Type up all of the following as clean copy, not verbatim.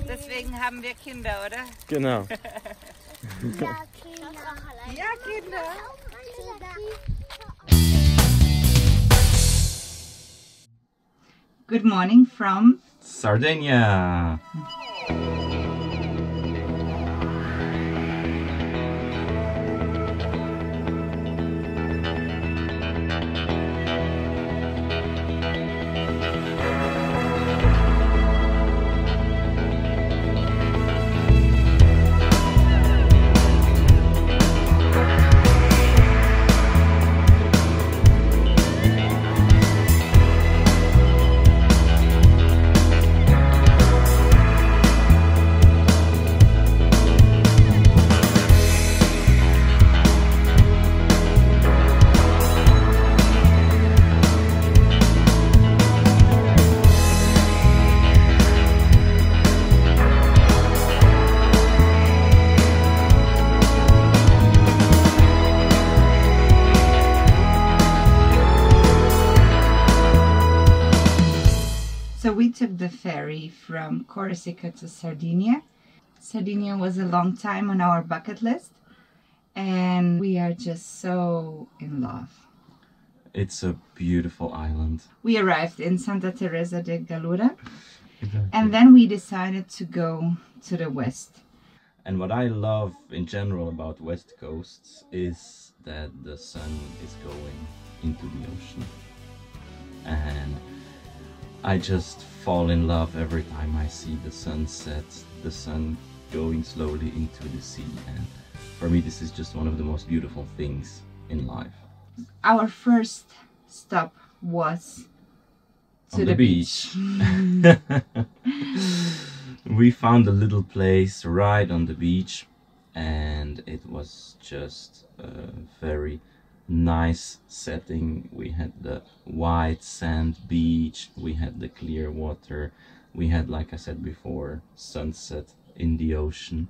Deswegen haben wir Kinder, oder? Genau. Ja, Kinder. Good morning from Sardinia. So we took the ferry from Corsica to Sardinia. Sardinia was a long time on our bucket list, and we are just so in love. It's a beautiful island. We arrived in Santa Teresa de Gallura, and then we decided to go to the west. And what I love in general about west coasts is that the sun is going into the ocean. And I just fall in love every time I see the sunset, the sun going slowly into the sea, and for me this is just one of the most beautiful things in life. Our first stop was to the beach. We found a little place right on the beach, and it was just a very nice setting. We had the white sand beach, we had the clear water, we had, like I said before, sunset in the ocean.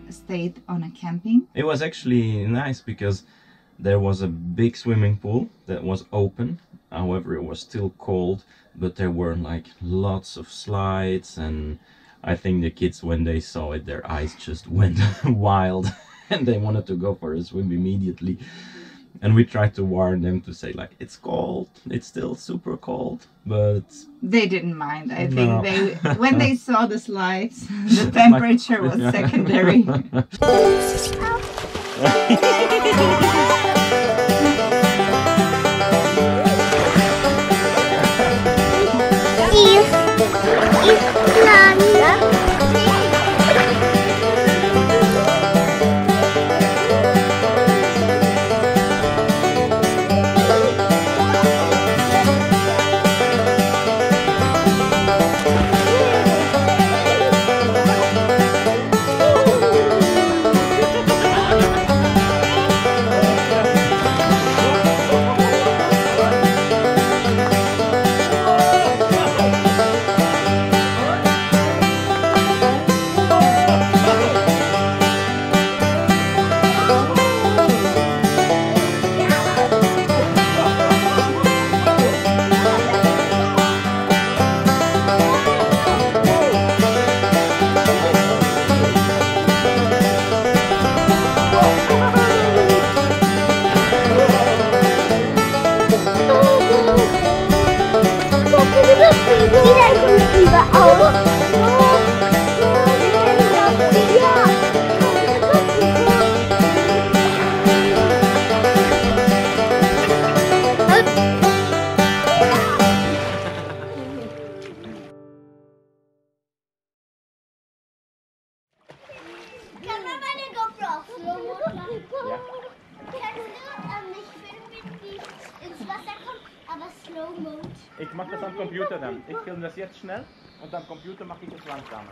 Stayed on a camping. It was actually nice because there was a big swimming pool that was open. However, it was still cold, but there were like lots of slides, and I think the kids, when they saw it, their eyes just went wild and they wanted to go for a swim immediately. And we tried to warn them to say, like, it's cold, it's still super cold, but they didn't mind. I think they, when they saw the slides, the temperature was secondary. Kan man väl gå bra? Ich mache das am Computer dann. Ich filme das jetzt schnell und am Computer mache ich es langsamer.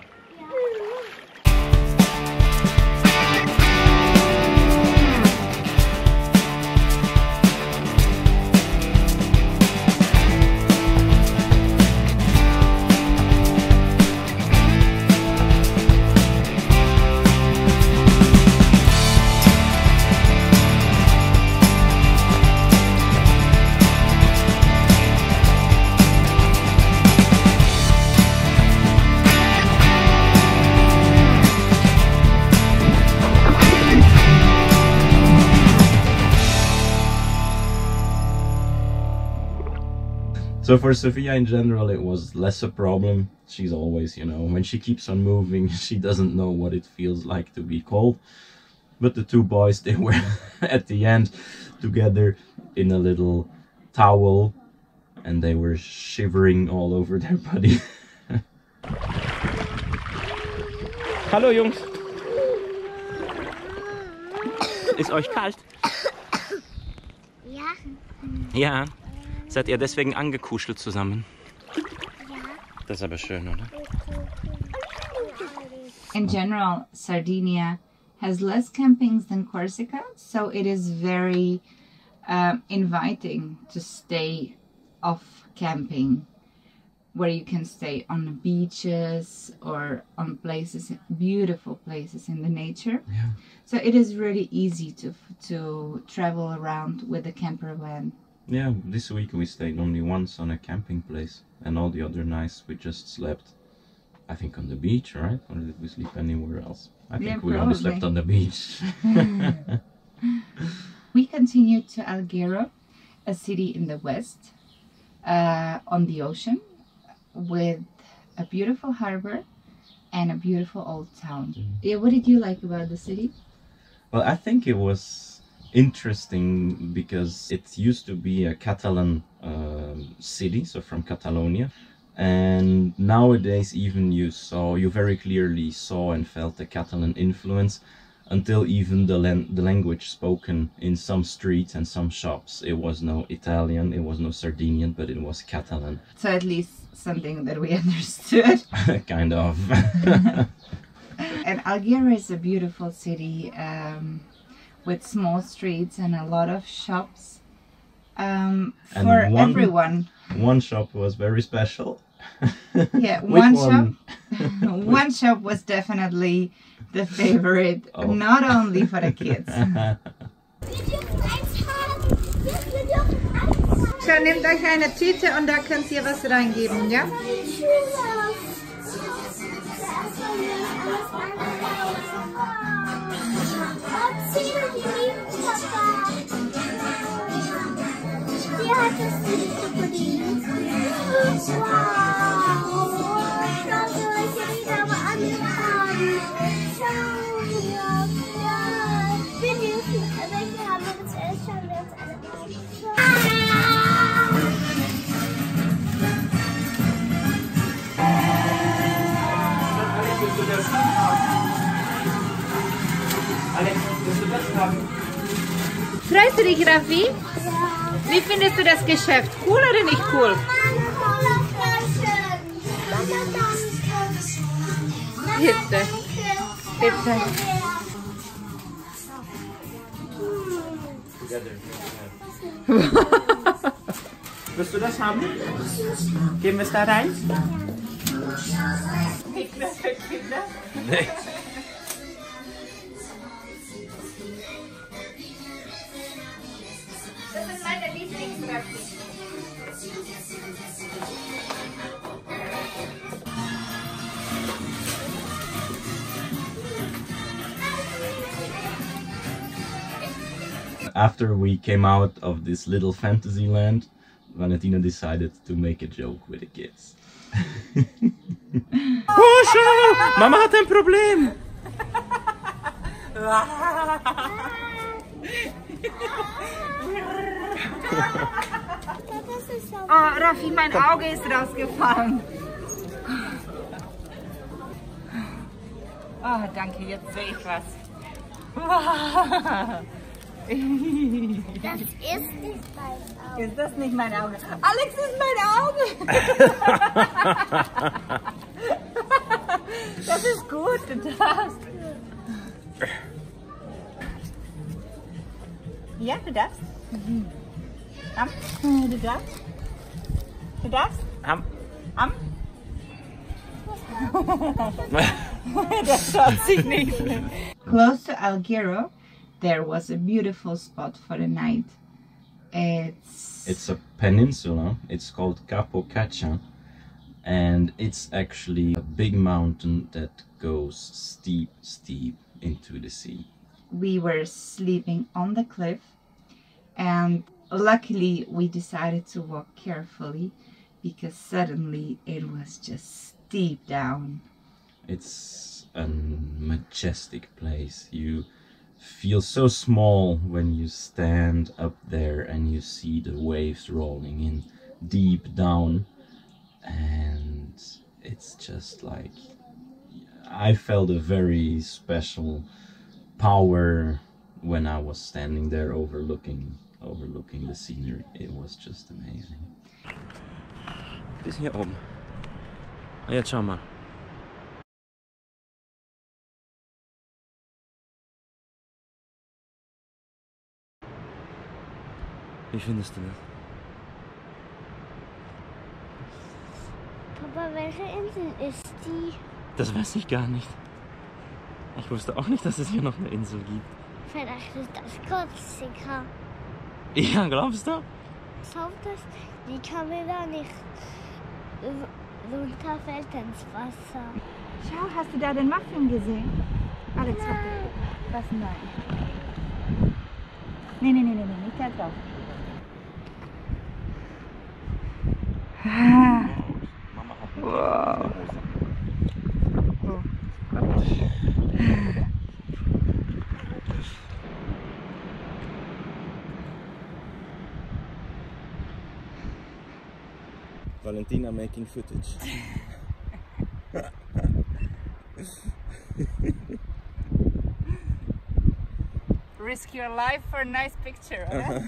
So for Sophia in general, it was less a problem. She's always, you know, when she keeps on moving, she doesn't know what it feels like to be cold. But the two boys, they were at the end together in a little towel and they were shivering all over their body. Hallo Jungs! Ist euch kalt? Ja. Ja. Seid ihr deswegen angekuschelt zusammen? Ja. Das ist aber schön, oder? In general, Sardinia has less campings than Corsica, so it is very inviting to stay off camping, where you can stay on the beaches or on places, beautiful places in the nature. Yeah. So it is really easy to travel around with a camper van. Yeah, this week we stayed only once on a camping place, and all the other nights we just slept, I think, on the beach, right? Or did we sleep anywhere else? I think we only slept on the beach. We continued to Alghero, a city in the west, on the ocean, with a beautiful harbor and a beautiful old town. Yeah, what did you like about the city? Well, I think it was interesting because it used to be a Catalan city, so from Catalonia, and nowadays even you very clearly saw and felt the Catalan influence, until even the language spoken in some streets and some shops, it was no Italian, it was no Sardinian, but it was Catalan. So at least something that we understood. Kind of. And Alghero is a beautiful city, with small streets and a lot of shops for everyone. One shop was very special. Yeah, one shop was definitely the favorite, not only for the kids. So, nehmt euch eine Tüte und da könnt ihr was reingeben, ja? Freust du dich, Raffi? Ja. Wie findest du das Geschäft? Cool oder nicht cool? Bitte. Bitte. Willst du das haben? Geben wir es da rein? Nicht mehr für Kinder? Nee. Das ist meine Lieblingsraffi. After we came out of this little fantasy land, Valentina decided to make a joke with the kids. Oh, schau! Mama hat ein Problem! Oh, Raffi, mein Auge ist rausgefallen. Oh, danke, jetzt sehe ich was. Das ist nicht mein Auge. Ist das nicht mein Auge? Alex ist mein Auge! Das ist gut, du darfst. Ja, du darfst. Du darfst. Du darfst. Am. Das schaut sich nicht. Close to Alghero, there was a beautiful spot for the night. It's a peninsula. It's called Capo Caccia, and it's actually a big mountain that goes steep into the sea. We were sleeping on the cliff, and luckily we decided to walk carefully because suddenly it was just steep down. It's a majestic place. You feel so small when you stand up there and you see the waves rolling in deep down, and it's just like, I felt a very special power when I was standing there overlooking the scenery. It was just amazing. Bis hier oben. Ah, jetzt schau mal. Wie findest du das? Papa, welche Insel ist die? Das weiß ich gar nicht. Ich wusste auch nicht, dass es hier noch eine Insel gibt. Vielleicht ist das Korsika. Ja, glaubst du? Schaut das, die kann man da nicht runterfällt ins Wasser. Schau, hast du da den Muffin gesehen? Alex, warte. Was? Nein. Nee, nicht da drauf. Mama hat Wow. Valentina making footage. Risk your life for a nice picture, huh?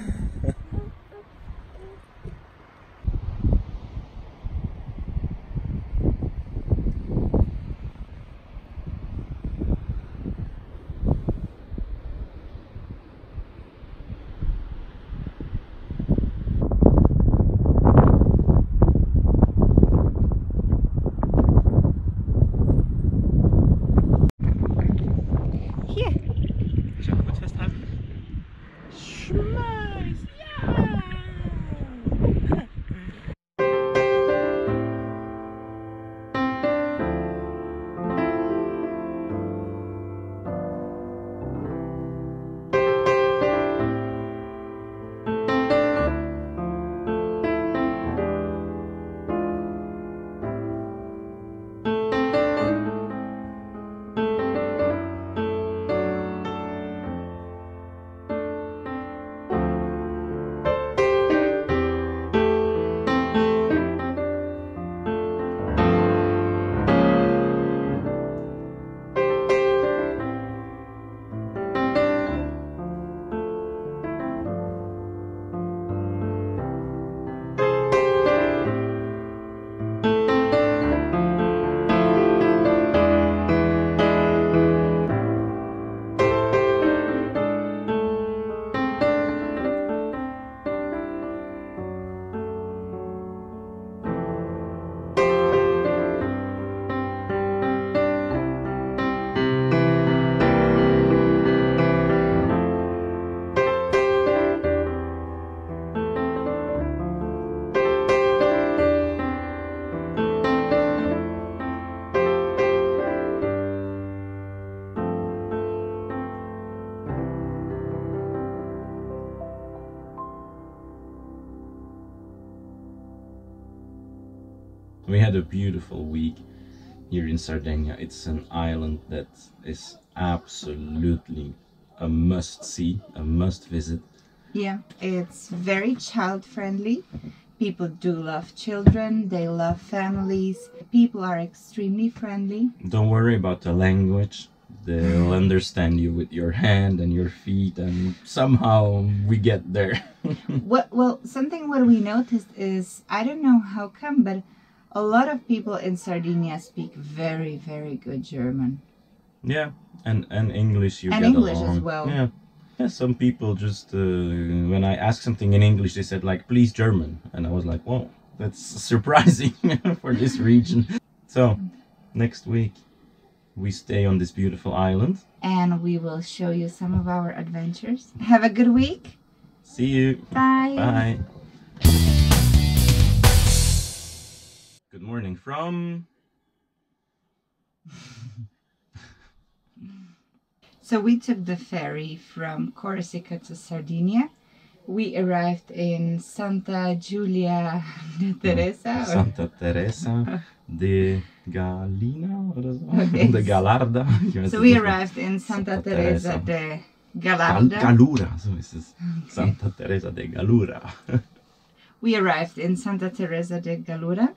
We had a beautiful week here in Sardinia. It's an island that is absolutely a must-see, a must-visit. Yeah, it's very child-friendly. People do love children, they love families. People are extremely friendly. Don't worry about the language. they'll understand you with your hand and your feet, and somehow we get there. Well, something what we noticed is, I don't know how come, but a lot of people in Sardinia speak very, very good German. Yeah, and English you And get English along. as well. Yeah. Yeah, some people just, when I asked something in English, they said like, please German. And I was like, whoa, that's surprising for this region. So, next week, we stay on this beautiful island. And we will show you some of our adventures. Have a good week. See you. Bye. Bye. Good morning from... So we took the ferry from Corsica to Sardinia. We arrived in Santa Giulia de Teresa. or- Santa Teresa de Galina or so. Okay. De Galarda. So we arrived in Santa Teresa de Galarda. Galura, so ist es. Santa Teresa de Galura. We arrived in Santa Teresa de Galura.